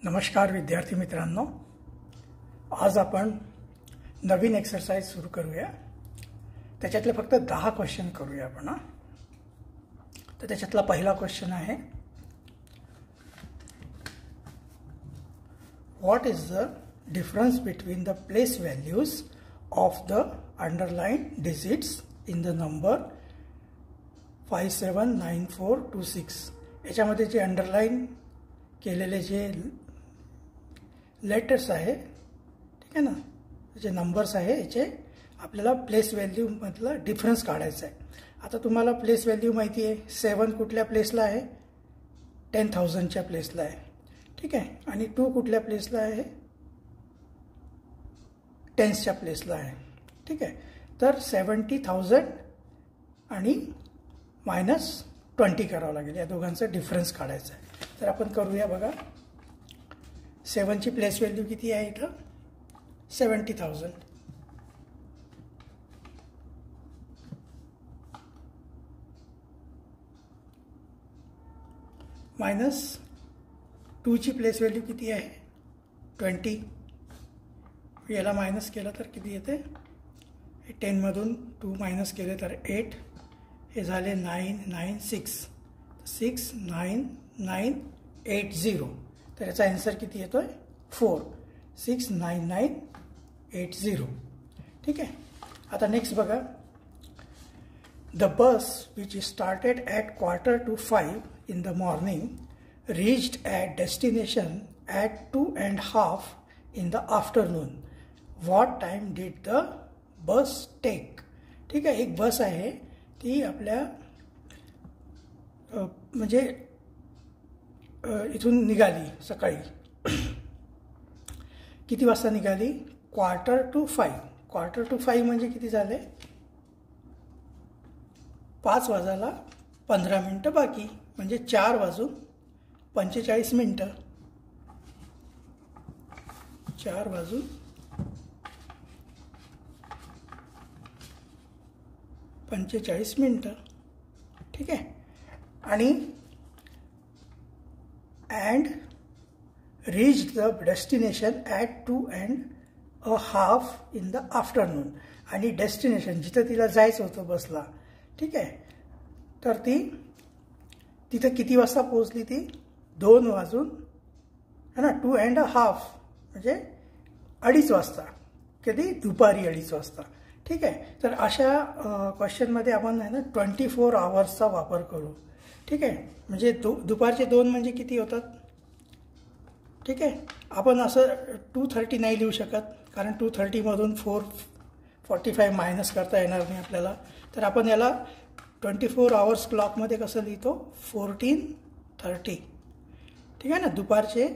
नमस्कार विद्यार्थी मित्रांनो, आज आपण नवीन एक्सरसाइज सुरू करूया. त्याच्यातले फक्त 10 क्वेश्चन करूया आपण. तर त्याच्यातला पहिला क्वेश्चन आहे, what is the difference between the place values of the underline digits in the number 579426. याच्यामध्ये जे अंडरलाईन केलेले जे लेटर्स आहे, ठीक आहे ना, जे नंबर्स आहे याचे आपल्याला प्लेस व्हॅल्यूमधला डिफरन्स काढायचा आहे. आता तुम्हाला प्लेस व्हॅल्यू माहिती आहे, 7 कुठल्या प्लेसला आहे, 10,000च्या प्लेसला आहे, ठीक आहे. आणि 2 कुठल्या प्लेसला आहे, 10च्या प्लेसला आहे, ठीक आहे. तर 70,000 आणि -20 करावं लागेल, या दोघांचा डिफरन्स काढायचा आहे. तर आपण करूया. बघा, 7ची प्लेस व्हॅल्यू किती आहे इथं, 70,000. -2ची प्लेस व्हॅल्यू किती आहे, 20. याला मायनस केलं तर किती येते, 10मधून 2 मायनस केले तर 8. हे झाले 996, 69980. तर याचा आन्सर किती येतो आहे, 4, 69980. ठीक आहे. आता नेक्स्ट बघा, the bus which started at 4:45 in the morning reached at destination at 2:30 in the afternoon. What time did the bus take. ठीक आहे. एक बस आहे, ती आपल्या म्हणजे इथून निघाली सकाळी. किती वाजता निघाली, 4:45. 4:45 म्हणजे किती झाले, 5 वाजायला 15 मिनटं बाकी, म्हणजे 4:45. 4:45. ठीक आहे. आणि and reached the destination at 2:30 in the afternoon. आणि डेस्टिनेशन जिथं तिला जायचं होतं बसला, ठीक आहे, तर ती तिथं किती वाजता पोहोचली, ती 2 वाजून है ना, 2:30 म्हणजे 2:30 वाजता, कधी दुपारी 2:30 वाजता. ठीक आहे. तर अशा क्वेश्चनमध्ये आपण आहे ना 24 आवर्सचा वापर करू. ठीक आहे. म्हणजे दुपारचे 2 म्हणजे किती होतात, ठीक आहे. आपण असं 2:30 नाही लिहू शकत, कारण 2:30मधून 4:45 मायनस करता येणार नाही आपल्याला. तर आपण याला 24 आवर्स क्लॉकमध्ये कसं लिहितो, 14:30. ठीक आहे ना. दुपारचे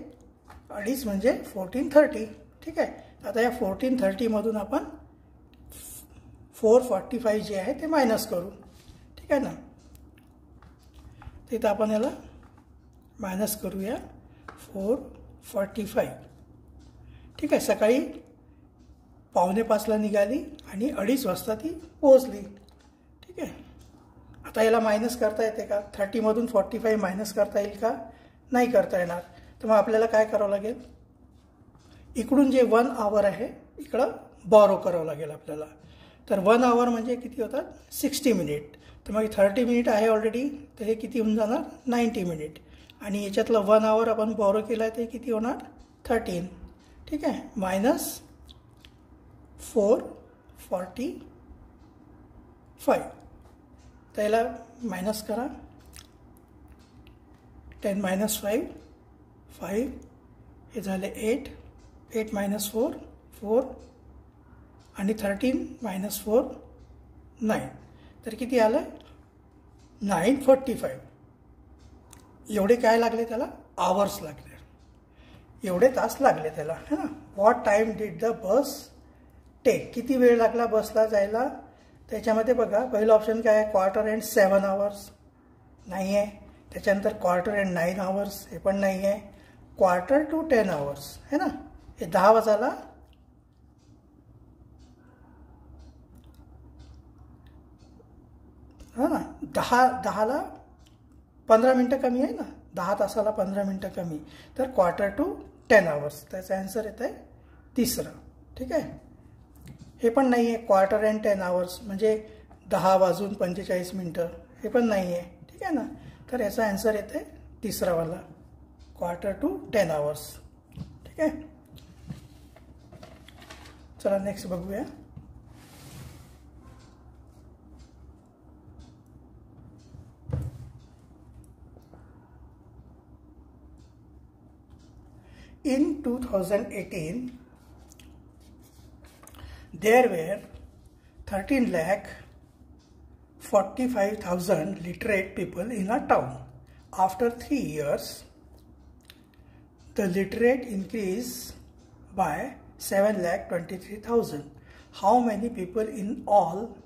2:30 म्हणजे 14:30. ठीक आहे. आता या 14:30मधून आपण 4:45 जे आहे ते मायनस करू. ठीक आहे ना. तिथं आपण याला मायनस करूया, 4:45. ठीक आहे. सकाळी 4:45ला निघाली आणि 2:30 वाजता ती पोहोचली. ठीक आहे. आता याला मायनस करता येते का, 30मधून 45 मायनस करता येईल का, नाही करता येणार. तर मग आपल्याला काय करावं लागेल, इकडून जे 1 आवर आहे इकडं बॉरो करावं लागेल आपल्याला. तर 1 आवर म्हणजे किती होतात, 60 मिनिट. तर मग 30 मिनिट आहे ऑलरेडी, तर हे किती होऊन जाणार, 90 मिनिट. आणि याच्यातलं 1 आवर आपण बॉरो केला आहे ते किती होणार, 13. ठीक आहे. मायनस 4:45. तर याला मायनस करा, 10 - 5, 5. हे झाले 8, 8 - 4, 4. आणि 13 - 4, 9. तर किती आलं, 9:45. एवढे काय लागले त्याला, आवर्स लागले, एवढे तास लागले त्याला, है ना. What time did the bus take. किती वेळ लागला बसला जायला. त्याच्यामध्ये बघा, पहिलं ऑप्शन काय आहे, 4:15 आवर्स, नाही आहे. त्याच्यानंतर 4:09 आवर्स, हे पण नाही आहे. 4:10 आवर्स, है ना. हे 10 वाजायला हां ना, 10ला 15 मिनटं कमी आहे ना, 10 तासाला 15 मिनटं कमी. तर 4:45 10 आवर्स. त्याचा आन्सर येत आहे तिसरा. ठीक आहे. हे पण नाही आहे क्वार्टर अँड 10 आवर्स म्हणजे 10:45 हे पण नाही आहे. ठीक आहे ना. तर याचा आन्सर येत आहे तिसरावाला क्वार्टर टू 10 आवर्स. ठीक आहे. चला नेक्स्ट बघूया. In 2018, there were 13,45,000 literate people in a town. After 3 years, the literate increased by 7,23,000. How many people in all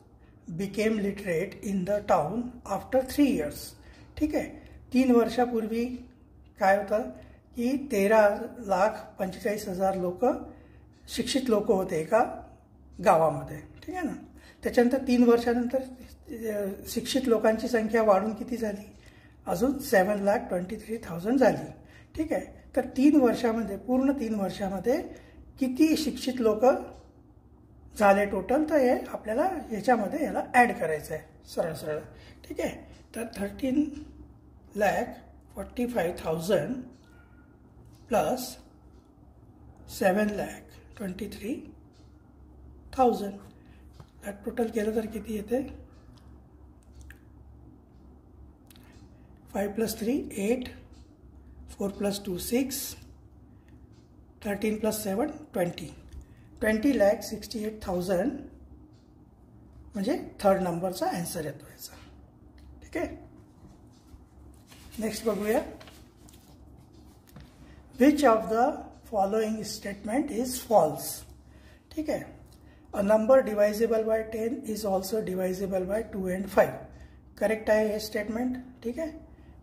became literate in the town after 3 years? ठीक आहे. 3 वर्षापूर्वी काय होतं की 13,45,000 लोक शिक्षित लोक होते एका गावामध्ये. ठीक आहे ना. त्याच्यानंतर 3 वर्षानंतर शिक्षित लोकांची संख्या वाढून किती झाली? अजून 7,23,000 झाली. ठीक आहे. तर 3 वर्षामध्ये पूर्ण 3 वर्षामध्ये किती शिक्षित लोक झाले टोटल? तर हे आपल्याला ह्याच्यामध्ये याला ॲड करायचं आहे सरळ सरळ. ठीक आहे. तर 13,45,000 प्लस 7,23,000 टोटल केलं तर किती येते? 5 + 3 8, 4 + 2 6, 13 + 7 20. 20,68,000 म्हणजे थर्ड नंबरचा आन्सर येतो याचा. ठीक आहे. नेक्स्ट बघूया. Which of the following statement is false? ठीक है. A number divisible by 10 is also divisible by 2 and 5. Correct आहे हे स्टेटमेंट. ठीक आहे.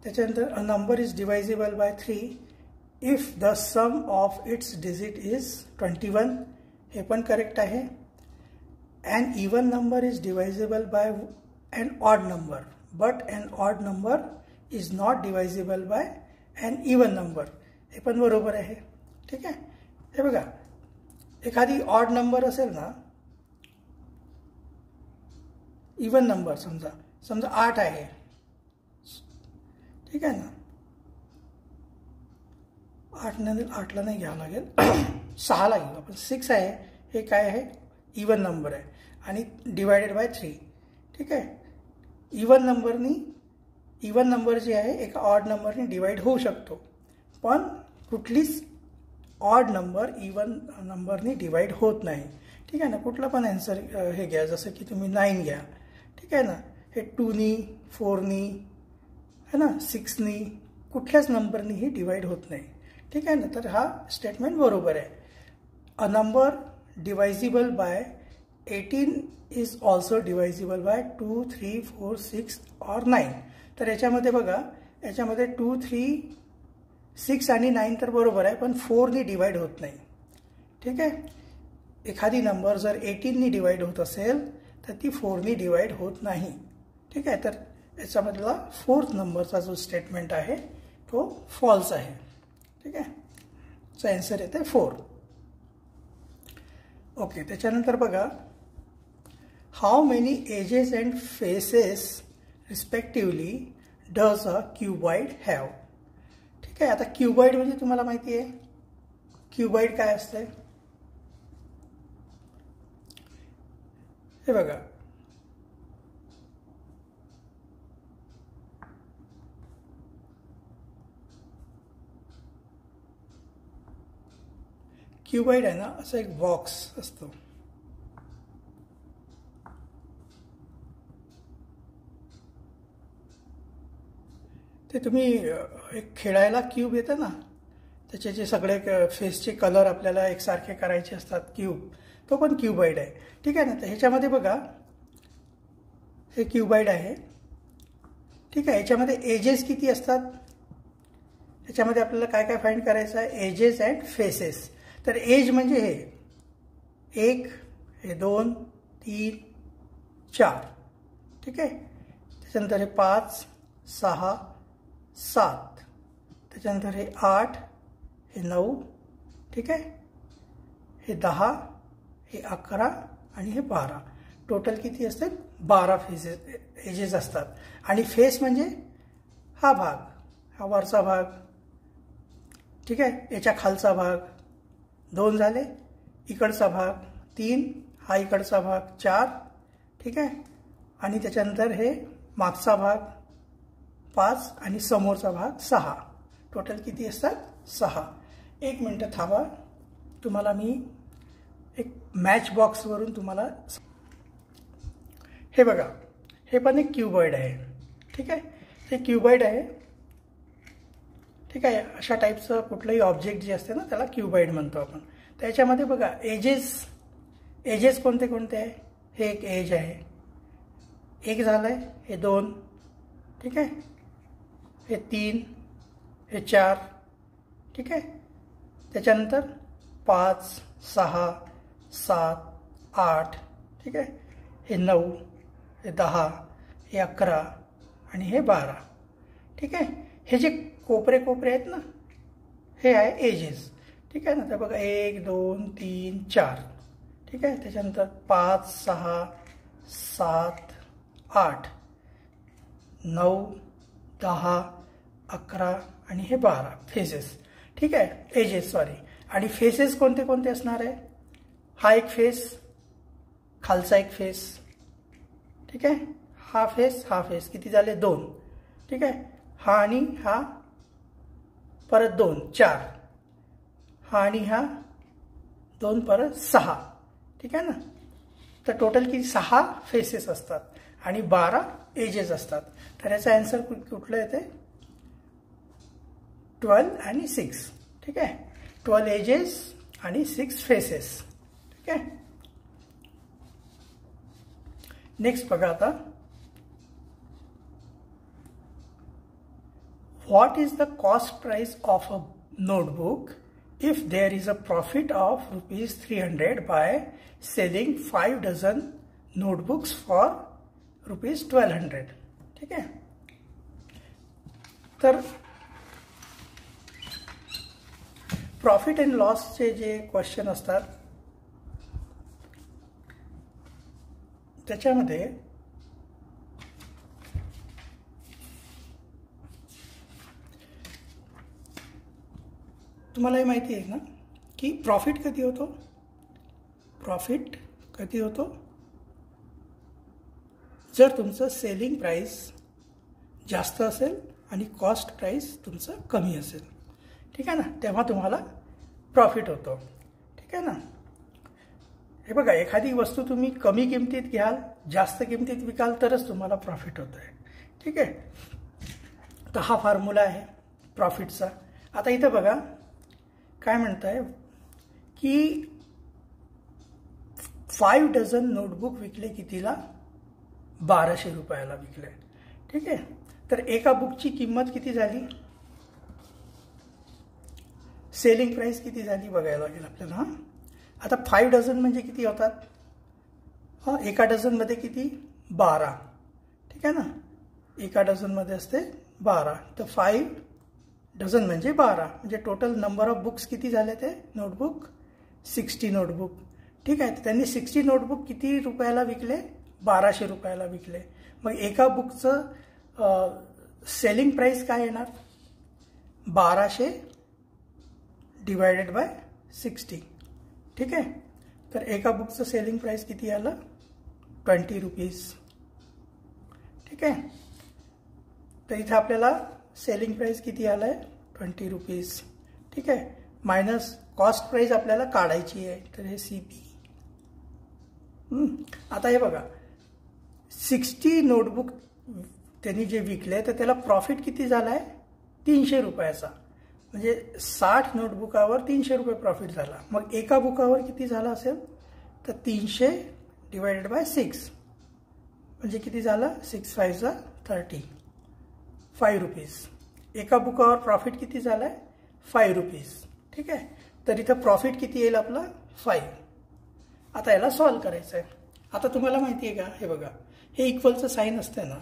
त्याच्यानंतर a number is divisible by 3 if the sum of its digit is 21. हे पण करेक्ट आहे. An even number is divisible by an odd number, but an odd number is not divisible by an even number. हे पण बरोबर आहे. ठीक आहे. हे बघा, एखादी ऑड नंबर असेल ना, इवन नंबर समजा 8 आहे. ठीक आहे ना. 8ला नाही घ्यावं लागेल, 6ला घेऊ आपण. 6 आहे. हे काय आहे? इवन नंबर आहे आणि डिवायडेड बाय 3. ठीक आहे. इवन नंबर जे आहे एका ऑड नंबरने डिवाइड होऊ शकतो, पण कुठलीच ऑड नंबर इवन नंबरनी डिवाइड होत नाही. ठीक आहे ना. कुठला पण आन्सर हे घ्या, जसं की तुम्ही 9 घ्या. ठीक आहे ना. हे 2नी 4नी है ना 6नी कुठल्याच नंबरनी ही डिवाइड होत नाही. ठीक आहे ना. तर हा स्टेटमेंट बरोबर आहे. A number divisible by 18 is also divisible by 2, 3, 4, 6 और 9. तर याच्यामध्ये बघा, याच्यामध्ये 2, 3, 6 आणि 9 तर बरोबर आहे, पण 4नी डिवाइड होत नाही. ठीक आहे. एखादी नंबर जर 18नी डिवाइड होत असेल तर ती 4नी डिवाइड होत नाही. ठीक आहे. तर याच्यामधला 4th नंबरचा जो स्टेटमेंट आहे तो फॉल्स आहे. ठीक आहे. चा आन्सर येते 4. ओके. त्याच्यानंतर बघा, how many edges and faces respectively does a cuboid have? ठीक आहे. आता क्युबॉइड म्हणजे तुम्हाला माहिती आहे क्युबॉइड काय असते. हे बघा, क्युबॉइड आहे ना, असं एक बॉक्स असतो. ते तुम्ही एक खेळायला क्यूब येतं ना, त्याचे जे सगळे फेसचे कलर आपल्याला एकसारखे करायचे असतात, क्यूब, तो पण क्युबॉइड आहे. ठीक आहे ना. तर ह्याच्यामध्ये बघा, हे क्युबॉइड आहे. ठीक आहे. याच्यामध्ये एजेस किती असतात? याच्यामध्ये आपल्याला काय काय फाइंड करायचं आहे? Edges and faces. तर एज म्हणजे हे 1, हे 2, 3, 4. ठीक आहे. त्याच्यानंतर हे 5, 6, 7. त्याच्यानंतर हे 8, हे 9, ठीक आहे. हे 10, हे 11 आणि हे 12. टोटल किती असतात? 12 एजेस असतात. आणि फेस म्हणजे हा भाग, हा वरचा भाग, ठीक आहे. याच्या खालचा भाग 2 झाले, इकडचा भाग 3, हा इकडचा भाग 4, ठीक आहे. आणि त्याच्यानंतर हे मागचा भाग 5 आणि समोरचा भाग 6. टोटल किती असतात? 6. 1 मिनिट थांबा, तुम्हाला मी एक मॅच बॉक्सवरून तुम्हाला, हे बघा, हे पण एक क्यूबॉइड आहे, ठीक आहे. हे क्यूबॉइड आहे, ठीक आहे. अशा टाईपचं कुठलंही ऑब्जेक्ट जे असते ना त्याला क्यूबॉइड म्हणतो आपण. त्याच्यामध्ये बघा एजेस कोणते कोणते आहे? हे एक एज आहे, 1 झालंय, हे 2, ठीक आहे, हे 3, हे 4, ठीक आहे. त्याच्यानंतर 5, 6, 7, 8, ठीक आहे. हे 9, हे 10, हे 11 आणि हे 12, ठीक आहे. हे जे कोपरे आहेत ना, हे आहे एजेस, ठीक आहे ना. तर बघा 1, 2, 3, 4, ठीक आहे. त्याच्यानंतर 5, 6, 7, 8, 9, 10, 11 आणि हे 12 फेसेस, ठीक आहे. Edges, sorry. आणि फेसेस कोणते कोणते असणार आहे? हा एक फेस, खालचा एक फेस, ठीक आहे. हा फेस किती झाले? 2, ठीक आहे. हा आणि हा परत 2, 4, हा आणि हा 2 परत 6, ठीक आहे ना. तर टोटल किती? 6 फेसेस असतात आणि 12 एजेस असतात. तर याचा आन्सर कुठलं येते? 12 आणि 6, ठीक आहे. 12 एजेस आणि 6 फेसेस, ठीक आहे. नेक्स्ट बघा आता, what is the cost price of a notebook if there is a profit of rupees 300 by selling 5 dozen notebooks for rupees 1200, ठीक आहे. तर प्रॉफिट अँड लॉसचे जे क्वेश्चन असतात त्याच्यामध्ये तुम्हाला हे माहिती आहे ना की प्रॉफिट कधी होतो? प्रॉफिट कधी होतो? जर तुमचं सेलिंग प्राइस जास्त असेल आणि कॉस्ट प्राइस तुमचं कमी असेल, ठीक आहे ना, तेव्हा तुम्हाला प्रॉफिट होतो, ठीक आहे ना. हे बघा, एखादी वस्तू तुम्ही कमी किमतीत घ्याल, जास्त किमतीत विकाल तरच तुम्हाला प्रॉफिट होत आहे, ठीक आहे. तर हा फॉर्म्युला आहे प्रॉफिटचा. आता इथं बघा काय म्हणताय की 5 डझन नोटबुक विकले कितीला? 1200 रुपयाला विकले, ठीक आहे. तर एका बुकची किंमत किती झाली? सेलिंग प्राइस किती झाली बघायला लागेल आपल्याला. आता 5 डझन म्हणजे किती होतात? एका डझनमध्ये किती? 12, ठीक आहे ना. एका डझनमध्ये असते 12, तर 5 डझन म्हणजे 12, म्हणजे टोटल नंबर ऑफ बुक्स किती झाले ते? नोटबुक 60 नोटबुक, ठीक आहे. त्यांनी 60 नोटबुक किती रुपयाला विकले? 1200 रुपयाला विकले. मग एका बुकचं सेलिंग प्राइस काय येणार? 1200 डिवायडेड बाय 60, ठीक आहे. तर एका बुकचं सेलिंग प्राइस किती आलं? 20 रुपीज, ठीक आहे. तर इथं आपल्याला सेलिंग प्राइस किती आलं आहे? 20 रुपीज, ठीक आहे. मायनस कॉस्ट प्राइस आपल्याला काढायची आहे, तर हे CP. आता हे बघा, 60 नोटबुक त्यांनी जे विकले तर त्याला प्रॉफिट किती झाला आहे? 300 रुपयाचा, म्हणजे 60 नोटबुकावर 300 रुपये प्रॉफिट झाला. मग एका बुकावर किती झाला असेल? तर 300 डिवायडेड बाय 6 म्हणजे किती झालं? 6 5 30, 5 रुपीज. एका बुकावर प्रॉफिट किती झालं आहे? 5 रुपीज, ठीक आहे. तर इथं प्रॉफिट किती येईल आपला? 5. आता याला सॉल्व करायचं आहे. आता तुम्हाला माहिती आहे का, हे बघा, हे इक्वलचं साईन असतं ना,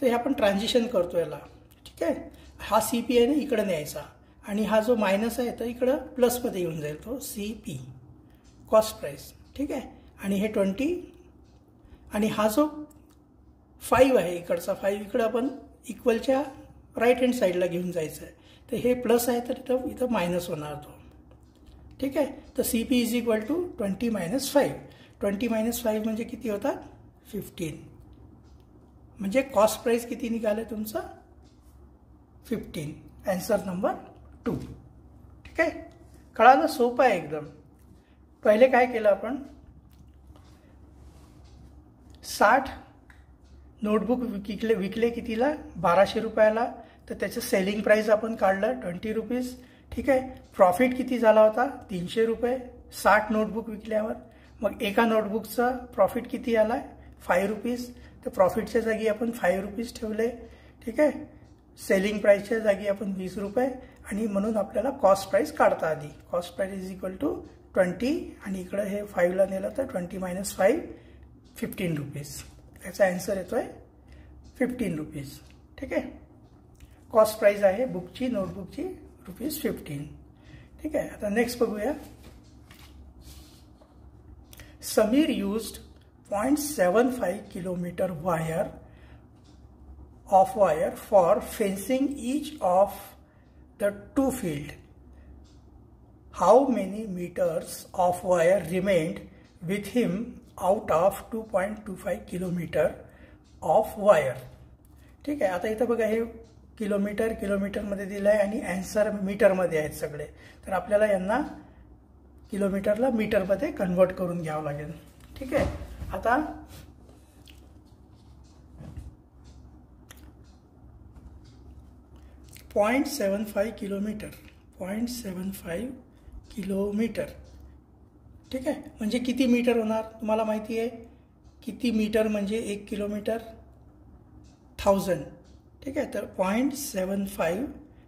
तर हे आपण ट्रान्झिशन करतो याला, ठीक आहे. हा CP आहे ना इकडे न्यायचा आणि हा जो मायनस आहे तर इकडं प्लसमध्ये येऊन जाईल, तो CP कॉस्ट प्राईस. ठीक आहे, आणि हे 20 आणि हा जो 5 आहे इकडचा 5 इकडं आपण इक्वलच्या राईट हँड साईडला घेऊन जायचं आहे. तर हे प्लस आहे तर इथं मायनस होणार तो. ठीक आहे, तर CP इज इक्वल टू 20 - 5. 20 - 5 म्हणजे किती होतात? 15. म्हणजे कॉस्ट प्राईस किती निघालं तुमचं? 15. Answer number 2. ठीक आहे, कळालं? सोपं आहे एकदम. पहिले काय केलं आपण? 60 नोटबुक विकले कितीला? 1200 रुपयाला. तर त्याचं सेलिंग प्राईस आपण काढलं 20 रुपीज. ठीक आहे, प्रॉफिट किती झाला होता? 300 रुपये 60 नोटबुक विकल्यावर. मग एका नोटबुकचा प्रॉफिट किती आला? 5 रुपीज. तर प्रॉफिटच्या जागी आपण 5 रुपीज ठेवले. ठीक आहे, सेलिंग प्राईसच्या जागी आपण 20 रुपये, आणि म्हणून आपल्याला कॉस्ट प्राईस काढता आली. Cost price is equal to 20 आणि इकडं हे 5ला नेलं तर 20 - 5 15 रुपीज. याचा ॲन्सर येतोय 15 रुपीज. ठीक आहे, कॉस्ट प्राईस आहे बुकची, नोटबुकची ₹15. ठीक आहे, आता नेक्स्ट बघूया. Sameer used 0.75 kilometre of wire for fencing each of the 2 field. How many metres of wire remained with him out of 2.25 kilometre of wire. ठीक आहे, आता इथं बघा हे किलोमीटरमध्ये दिलं आहे आणि ॲन्सर मीटरमध्ये आहेत सगळे. तर आपल्याला यांना किलोमीटरला मीटरमध्ये कन्वर्ट करून घ्यावं लागेल. ठीक आहे, आता .75 किलोमीटर 0.75 किलोमीटर. ठीक आहे, म्हणजे किती मीटर होणार? तुम्हाला माहिती आहे किती मीटर म्हणजे 1 किलोमीटर 1000. ठीक आहे, तर 0.75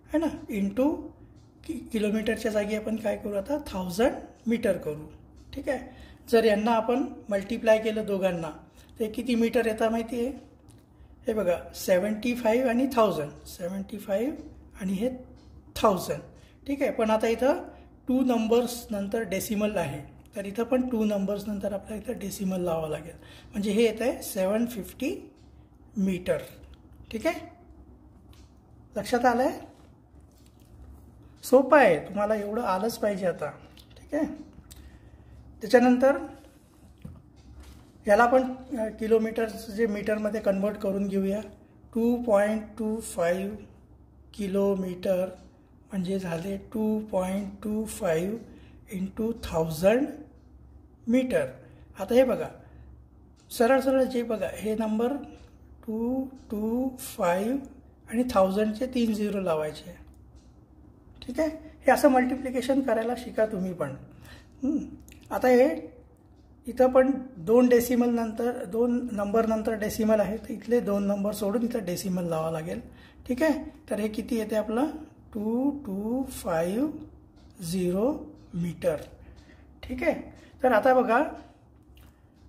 आहे ना इंटू किलोमीटरच्या जागी आपण काय करू आता? 1000 मीटर करू. ठीक आहे, जर यांना आपण मल्टिप्लाय केलं दोघांना तर किती मीटर येतात माहिती आहे? हे बघा 75 आणि 1000. 75 आणि हे 1000. ठीक आहे, पण आता इथं 2 नंबर्स नंतर डेसिमल आहे, तर इथं पण 2 नंबर्स नंतर आपल्याला इथं डेसिमल लावावं लागेल. म्हणजे हे येत आहे 750 मीटर. ठीक आहे, लक्षात आलं आहे? सोपं आहे, तुम्हाला एवढं आलंच पाहिजे आता. ठीक आहे, त्याच्यानंतर याला आपण किलोमीटर जे मीटरमध्ये कन्वर्ट करून घेऊया. 2.25 किलोमीटर म्हणजे झाले 2.25 इंटू 1000 मीटर. आता हे बघा सरळ जे बघा हे नंबर 225 आणि 1000चे 3 झिरो लावायचे. ठीक आहे, हे असं मल्टिप्लिकेशन करायला शिका तुम्ही पण. आता हे इथं पण 2 डेसिमल नंतर 2 नंबर नंतर डेसिमल आहे, तर इथले 2 नंबर सोडून इथं डेसिमल लावावं लागेल. ठीक आहे, तर हे किती येते आपलं? 2250 मीटर. ठीक आहे, तर आता बघा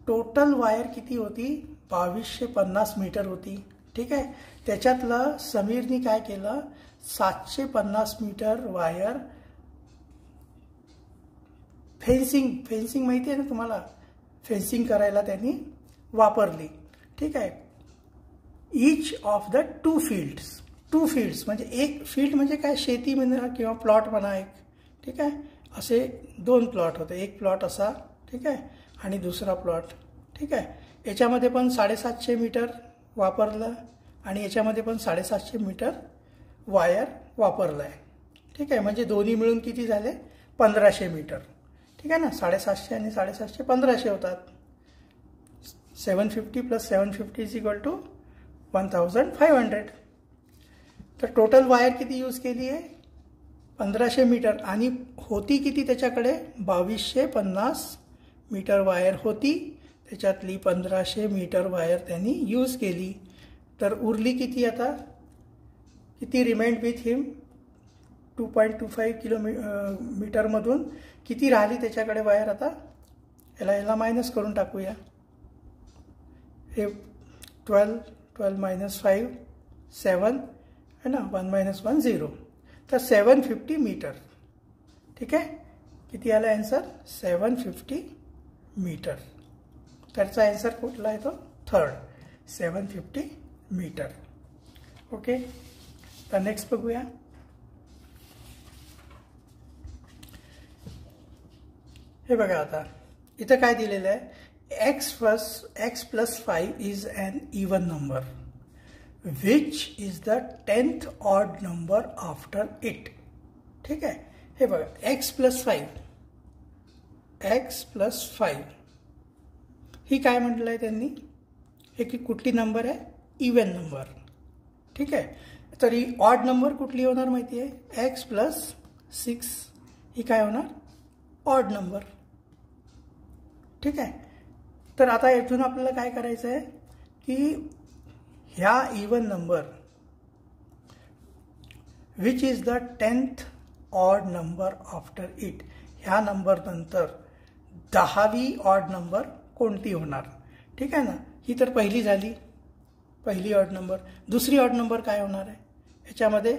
टोटल वायर किती होती? 2250 मीटर होती. ठीक आहे, त्याच्यातलं समीरनी काय केलं? 750 मीटर वायर फेन्सिंग माहिती आहे ना तुम्हाला? फेन्सिंग करायला त्यांनी वापरली. ठीक आहे, each of the 2 fields. 2 fields म्हणजे एक फील्ड म्हणजे काय? शेती म्हणा किंवा प्लॉट म्हणा एक. ठीक आहे, असे 2 प्लॉट होते, एक प्लॉट असा. ठीक आहे, आणि दुसरा प्लॉट. ठीक आहे, याच्यामध्ये पण 750 मीटर वापरलं आणि याच्यामध्ये पण 750 मीटर वायर वापरलं आहे. ठीक आहे, म्हणजे दोन्ही मिळून किती झाले? 1500 मीटर. ठीक आहे ना, 750 आणि 750 1500 होतात. 750 + 750 इज इक्वल टू 1500. तर टोटल वायर किती यूज केली आहे? 1500 मीटर. आणि होती किती त्याच्याकडे? 2250 मीटर वायर होती, त्याच्यातली 1500 मीटर वायर त्यांनी यूज केली. तर उरली किती? आता किती रिमेंड विथ हिम? 2.25 किलोमीटरमधून किती राहिली त्याच्याकडे वायर? आता याला मायनस करून टाकूया. हे 12 - 5 7 है ना, 1 - 1 0. तर 750 मीटर. ठीक आहे, किती आला आन्सर? 750 मीटर. त्याचा आन्सर कुठला आहे? तो थर्ड, 750 मीटर. ओके, तर नेक्स्ट बघूया. हे बघा, आता इथं काय दिलेलं आहे? x plus 5 is an even number which is the 10th odd number after it. ठीक आहे, हे बघा, x plus 5 ही काय म्हटलं आहे त्यांनी? हे की कुठली नंबर आहे? Even number. ठीक आहे, तर ही ऑड नंबर कुठली होणार माहिती आहे? x plus 6 ही काय होणार? Odd number. ठीक आहे, तर आता इथून आपल्याला काय करायचं आहे की ह्या even number which is the 10th odd number after it, ह्या नंबर नंतर 10वी ऑड नंबर कोणती होणार? ठीक आहे ना, ही तर पहिली झाली, पहिली ऑड नंबर. दुसरी ऑड नंबर काय होणार आहे? ह्याच्यामध्ये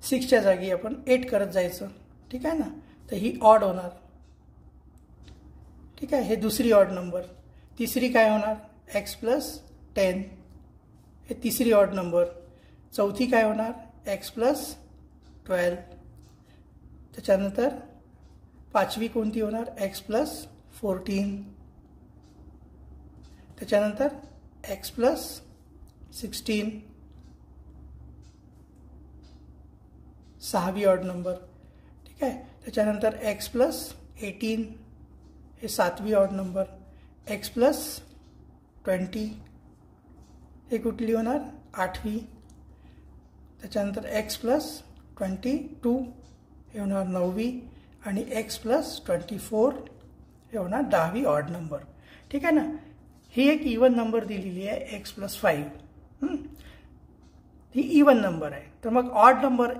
6च्या जागी आपण 8 करत जायचं. ठीक आहे ना, तर ही ऑड होणार. ठीक आहे, हे दुसरी ऑड नंबर. तिसरी काय होणार? x plus 10, हे तिसरी ऑड नंबर. चौथी काय होणार? x plus 12. त्याच्यानंतर पाचवी कोणती होणार? x plus 14. त्याच्यानंतर x plus 16, सहावी ऑड नंबर. ठीक आहे, त्याच्यानंतर x plus 18, हे सातवी ऑड नंबर. x plus 20 हे कुठली होणार? आठवी. त्याच्यानंतर x plus 22 हे होणार नववी. आणि x plus 24 हे होणार 10वी ऑड नंबर. ठीक आहे ना, ही एक इवन नंबर दिलेली आहे x plus 5. ही इवन नंबर आहे. तर मग ऑड नंबर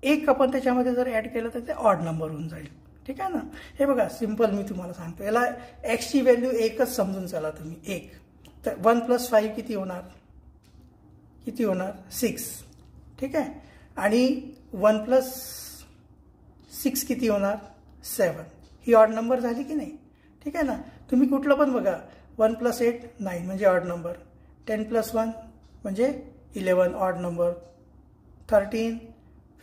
एक आपण त्याच्यामध्ये जर ॲड केलं तर ते ऑड नंबर होऊन जाईल. ठीक आहे ना, हे बघा, सिंपल मी तुम्हाला सांगतो. याला एक्सची व्हॅल्यू एकच समजून चला तुम्ही, 1. तर 1 plus 5 किती होणार? किती होणार? 6. ठीक आहे, आणि 1 plus 6 किती होणार? 7. ही ऑड नंबर झाली की नाही? ठीक आहे ना, तुम्ही कुठलं पण बघा. 1 plus 8 9 म्हणजे ऑड नंबर. 10 plus 1 म्हणजे 11 ऑड नंबर. 13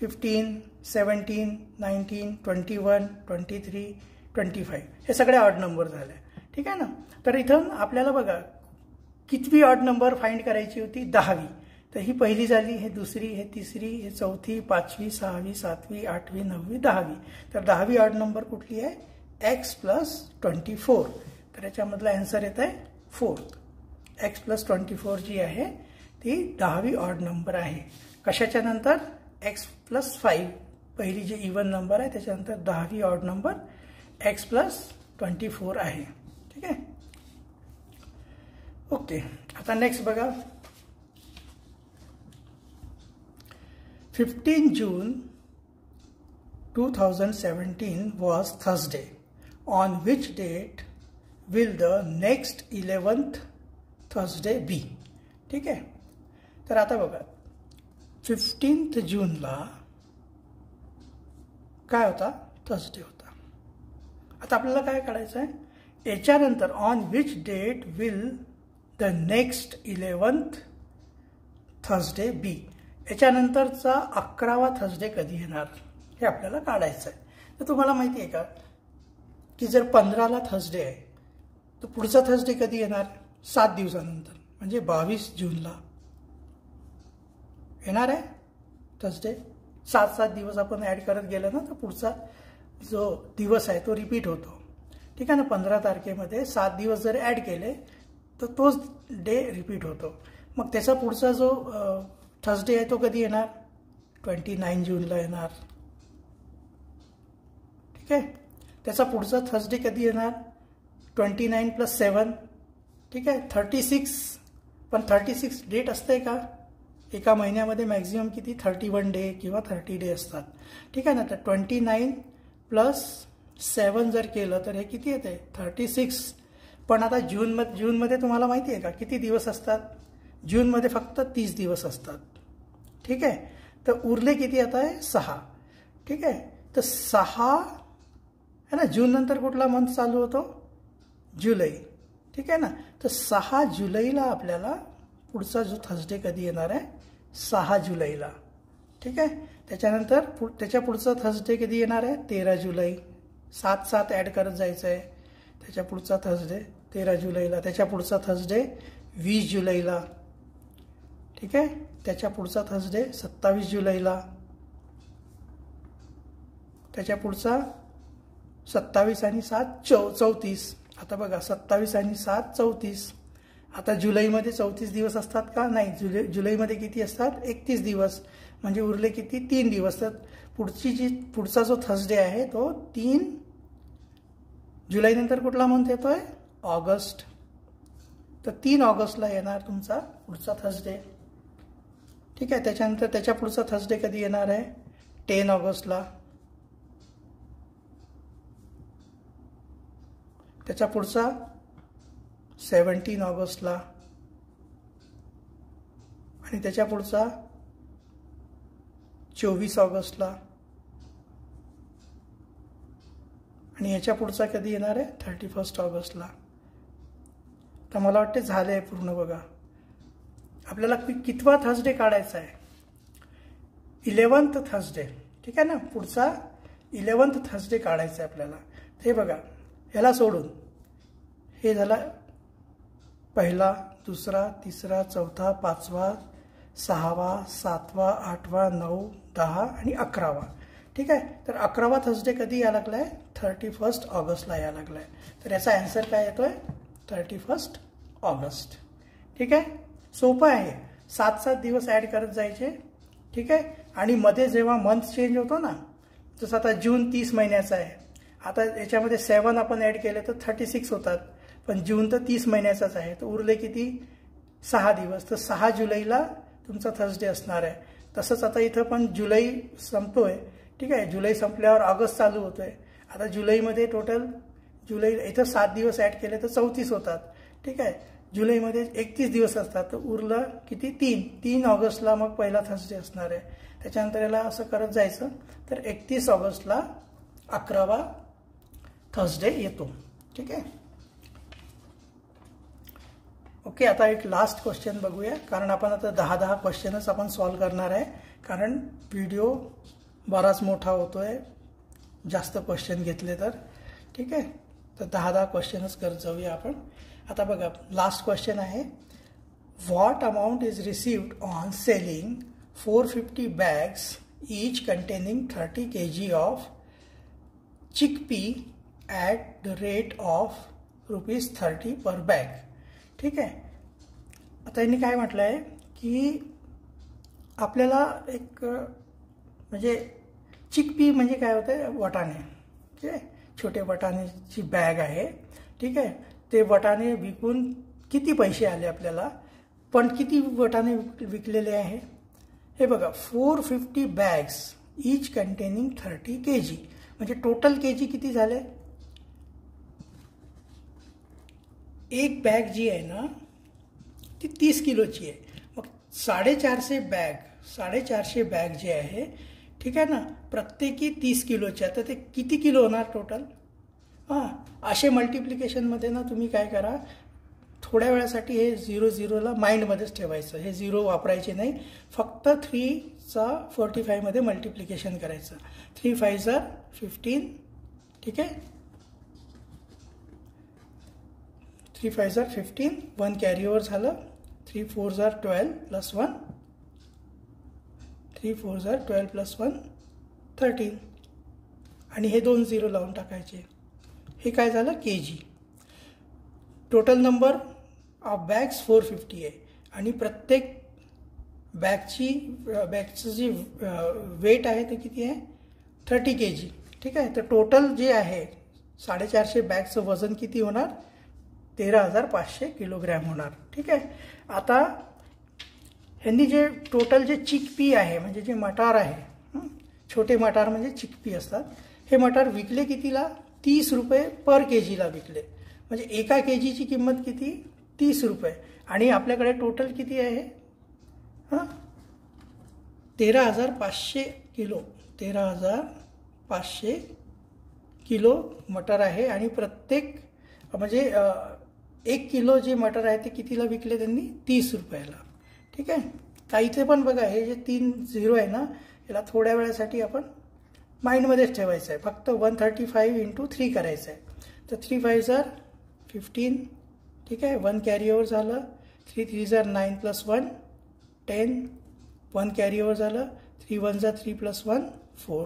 15 17 19 21 23 25 हे सगळे ऑड नंबर झाले. ठीक आहे ना, तर इथून आपल्याला बघा कितवी ऑड नंबर फाइंड करायची होती? 10वी. तर ही पहिली झाली, हे दुसरी, हे तिसरी, हे चौथी, पाचवी, सहावी, सातवी, आठवी, नववी, 10वी. तर 10वी ऑड नंबर कुठली आहे? x plus 24. तर याच्यामधला आन्सर येत आहे 4th. x plus 24 जी आहे ती 10वी ऑड नंबर आहे. कशाच्या नंतर? x plus 5 पहिली जी इवन नंबर आहे, त्याच्यानंतर 10वी ऑड नंबर x plus 24 आहे. ठीक आहे, ओके. आता नेक्स्ट बघा. 15 June 2017 was Thursday. On which date will the next 11th Thursday be? ठीक आहे, तर आता बघा 15th जूनला काय होता? थर्सडे होता. आता आपल्याला काय करायचं आहे? याच्यानंतर on which date will the next 11th Thursday be, याच्यानंतरचा 11वा थर्सडे कधी येणार हे आपल्याला काढायचं आहे. तर तुम्हाला माहिती आहे का की जर 15ला थर्सडे आहे तर पुढचा थर्सडे कधी येणार? 7 दिवसानंतर, म्हणजे 22 जूनला येणार आहे थर्सडे. 7 दिवस आपण ॲड करत गेलं ना तर पुढचा जो दिवस आहे तो रिपीट होतो. ठीक आहे ना, 15 तारखेमध्ये 7 दिवस जर ॲड केले तर तोच डे रिपीट होतो. मग त्याचा पुढचा जो थर्सडे आहे तो कधी येणार? 29 जूनला येणार. ठीक आहे, त्याचा पुढचा थर्सडे कधी येणार? 29 + 7. ठीक आहे, 36. पण 36 डेट असते का? एका महिन्यामध्ये मॅक्झिमम किती? 31 डे किंवा 30 डे असतात. ठीक आहे ना, तर 29 + 7 जर केलं तर हे किती येते? 36. पण आता जूनमध्ये तुम्हाला माहिती आहे का किती दिवस असतात? जूनमध्ये फक्त 30 दिवस असतात. ठीक आहे, तर उरले किती आता आहे 6. ठीक आहे, तर 6 है ना. जून नंतर कुठला मंथ चालू होतो? जुलै. ठीक आहे ना. तर 6 जुलैला आपल्याला पुढचा जो थर्सडे कधी येणार आहे? 6 जुलैला. ठीक आहे. त्याच्यानंतर त्याच्या पुढचा थर्सडे कधी येणार आहे? 13 जुलै. 7 ॲड करत जायचं आहे. त्याच्या पुढचा थर्सडे 13 जुलैला. त्याच्या पुढचा थर्सडे 20 जुलैला. ठीक आहे. त्याच्या पुढचा थर्सडे 27 जुलैला. त्याच्या पुढचा 27 आणि 7 34. आता बघा 27 आणि 7 34. आता जुलैमध्ये 34 दिवस असतात का? नाही. जुलैमध्ये किती असतात? 31 दिवस. म्हणजे उरले किती? 3 दिवस. तर पुढचा जो थर्सडे आहे तो 3 जुलैनंतर कुठला मंथ येतोय? ऑगस्ट. तर 3 ऑगस्टला येणार तुमचा पुढचा थर्सडे. ठीक आहे. त्याच्यानंतर त्याच्या पुढचा थर्सडे कधी येणार आहे? 10 ऑगस्टला. त्याच्या पुढचा 17 ऑगस्टला. आणि त्याच्या पुढचा 24 ऑगस्टला. आणि याच्या पुढचा कधी येणार आहे? 31 ऑगस्टला. तर मला वाटते झाले आहे पूर्ण. बघा आपल्याला कितवा थर्सडे काढायचा आहे? 11th Thursday. ठीक आहे ना. पुढचा 11th थर्सडे काढायचा आहे आपल्याला. हे बघा ह्याला सोडून हे झाला पहिला, दुसरा, तिसरा, चौथा, 5वा, 6वा, 7वा, 8वा, 9, 10 आणि 11वा. ठीक आहे. तर 11वा थर्सडे कधी यायला लागला आहे? 31 ऑगस्टला यायला लागला आहे. तर याचा ॲन्सर काय येतोय? 31 ऑगस्ट. ठीक आहे. सोपं आहे. 7 दिवस ॲड करत जायचे. ठीक आहे. आणि मध्ये जेव्हा मंथ चेंज होतो ना, जसं आता जून 30 महिन्याचा आहे. आता याच्यामध्ये 7 आपण ॲड केले तर 36 होतात. पण जून तर 30 महिन्याचाच आहे. तर उरले किती? 6 दिवस. तर 6 जुलैला तुमचा थर्सडे असणार आहे. तसंच आता इथं पण जुलै संपतोय. ठीक आहे. जुलै संपल्यावर ऑगस्ट चालू होतोय. आता जुलैमध्ये टोटल इथं 7 दिवस ॲड केले तर 34 होतात. ठीक आहे. जुलैमध्ये 31 दिवस असतात. तर उरलं किती? 3 ऑगस्टला मग पहिला थर्सडे असणार आहे. त्याच्यानंतर याला असं करत जायचं. तर 31 ऑगस्टला 11वा थर्सडे येतो. ठीक आहे. ओके. आता एक लास्ट क्वेश्चन बघूया. कारण आपण आता 10 क्वेश्चनच आपण सॉल्व करणार आहे. कारण व्हिडिओ बराच मोठा होतोय जास्त क्वेश्चन घेतले तर. ठीक आहे. तर 10 क्वेश्चनच करत जाऊया आपण. आता बघा लास्ट क्वेश्चन आहे. What amount is received on selling 450 bags each containing 30 kg of chickpea at the rate of ₹30 per bag. ठीक आहे. आता यांनी काय म्हटलं आहे की आपल्याला एक म्हणजे चिकपी म्हणजे काय होतं? वटाणे. ठीक आहे. छोटे वटाण्याची बॅग आहे. ठीक आहे. ते वटाणे विकून किती पैसे आले आपल्याला? पण किती वटाणे विकलेले आहे? हे बघा 450 bags each containing 30 kg. म्हणजे टोटल केजी किती झाले? एक बॅग जी आहे ना ती 30 किलोची आहे. मग 450 बॅग जे आहे. ठीक आहे ना. प्रत्येकी 30 किलोच्या. तर ते किती किलो होणार टोटल? हां. असे मल्टिप्लिकेशनमध्ये ना तुम्ही काय करा, थोड्या वेळासाठी हे 0 माइंडमध्येच ठेवायचं. हे 0 वापरायचे नाही. फक्त 3चा 45मध्ये मल्टिप्लिकेशन करायचं. 3 5 15. ठीक आहे. 3 5 15. 1 कॅरी ओव्हर झालं. 3 4 12 + 1. 3 4 12 + 1 13. आणि हे 2 0 लावून टाकायचे. हे काय झालं? KG. Total number of bags 450 आहे. आणि प्रत्येक बॅगचं जी वेट आहे ते किती आहे? 30 kg. ठीक आहे. तर टोटल जे आहे 450 बॅगचं वजन किती होणार? 13,500 किलोग्रॅम होणार. ठीक आहे. आता ह्यांनी जे टोटल जे चिकपी आहे म्हणजे जे मटार आहे, छोटे मटार म्हणजे चिकपी असतात, हे मटार विकले कितीला? 30 रुपये पर केजीला विकले. म्हणजे एका केजीची किंमत किती? 30 रुपये. आणि आपल्याकडे टोटल किती आहे? 13,500 किलो 13,500 किलो मटर आहे आणि प्रत्येक म्हणजे 1 किलो जे मटर आहे ते कितीला विकले त्यांनी 30 रुपयाला. ठीक आहे. तर इथे पण बघा हे जे 3 झिरो आहे ना याला थोड्या वेळासाठी आपण माइंडमध्येच ठेवायचं आहे. फक्त 135 × 3 करायचं आहे. तर 3 5 जार 15. ठीक आहे. 1 कॅरी ओव्हर झालं. 3 3 जार 9 + 1 10. 1 कॅरी ओव्हर झालं. 3 1 जार 3 + 1 4.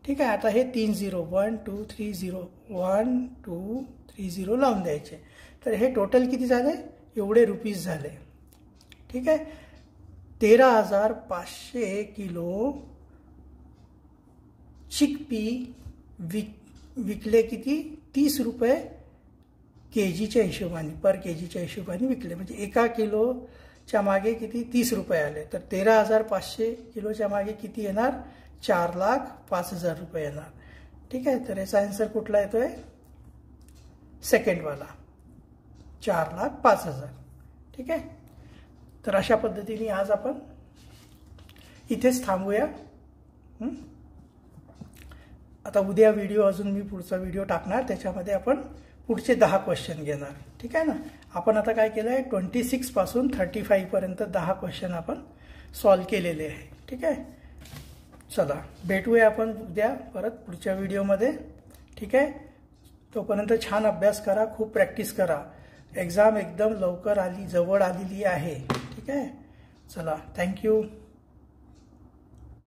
ठीक आहे. आता हे 3 झिरो 1 2 3 0 1 2 3 0 लावून द्यायचे. तर हे टोटल किती झाले एवढे रुपीज झाले. ठीक आहे. 13,500 किलो चिकपी विकले किती 30 रुपये केजीच्या हिशोबाने पर केजीच्या हिशोबाने विकले. म्हणजे 1 किलोच्या मागे किती 30 रुपये आले. तर 13,500 किलोच्या मागे किती येणार 4,05,000 रुपये येणार. ठीक आहे. तर याचा आन्सर कुठला येतोय सेकंडवाला 4,05,000. ठीक आहे. तर अशा पद्धतीने आज आपण इथेच थांबूया. आता उद्या व्हिडिओ अजून मी पुढचा व्हिडिओ टाकणार त्याच्यामध्ये आपण पुढचे 10 क्वेश्चन घेणार. ठीक आहे ना. आपण आता काय केलं आहे 26 पासून 35 पर्यंत 10 क्वेश्चन आपण सॉल्व केलेले आहे. ठीक आहे. चला भेटूया आपण उद्या परत पुढच्या व्हिडिओमध्ये. ठीक आहे. तोपर्यंत छान अभ्यास करा, खूप प्रॅक्टिस करा. एक्झाम एकदम लवकर जवळ आलेली आहे. ठीक आहे. चला थँक्यू.